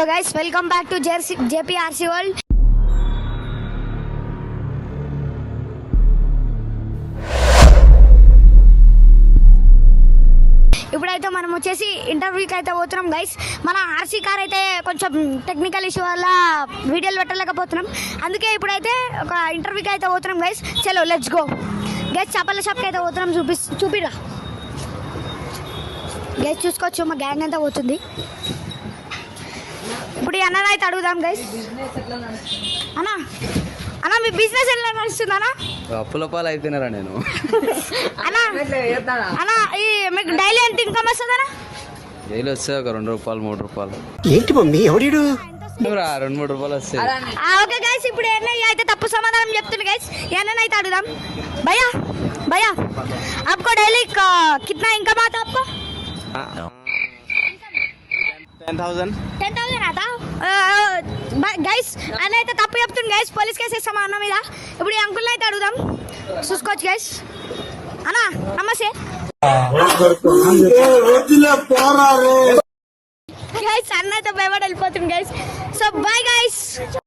So guys welcome back to JPRC world. ఇప్పుడైతే మనం వచ్చేసి ఇంటర్వ్యూకి అయితే పోతున్నాం గైస్. మన ఆర్సీ కార్ అయితే కొంచెం టెక్నికల్ ఇష్యూ వల్ల వీడియోలు పెట్టలేకపోతున్నాం, అందుకే ఇప్పుడైతే ఒక ఇంటర్వ్యూకి అయితే పోతున్నాం గైస్. చలో లెట్స్ గో గైస్. చేపల షాప్కి అయితే పోతున్నాం, చూపిరా గైస్. చూసుకోవచ్చు మా గ్యాంగ్ అంతా పోతుంది. ఇప్పుడు ఈ అన్న అయితే అడుగుదాం గైస్. అన్నా అన్నా మీ బిజినెస్ ఎలా నడుస్తుంది అన్న? అప్పుల పాలు అయిపోయినారా నేను. అన్నా అన్నా ఈ మీకు డైలీ ఎంత ఇన్కమ్ వస్తుంది అన్న? డైలీ వస్తే ఒక 2 రూపాయలు 3 రూపాయలు. ఏంటి మమ్మీ ఎవడు? 2-3 రూపాయలు వస్తాయి. ఓకే గైస్, ఇప్పుడు ఏమన్నా అయితే తప్పు సమాధానం చెప్తుంది గైస్. ఏమన్నా అయితే అడుగుదాం. భయ్యా భయ్యా आपको डेली कितना इनकम आता आपको? 10,000 आता గైస్. అన్న అయితే తప్పు చెప్తుంది గైస్. పోలీస్ కేసు ఇస్తామా అన్న మీద. ఇప్పుడు ఈ అంకుల్ని అయితే అడుగుదాం, చూసుకోవచ్చు గైస్. అన్నా నమస్తే గైస్. అన్న అయితే భయపడి వెళ్ళిపోతుంది గైస్. So bye guys.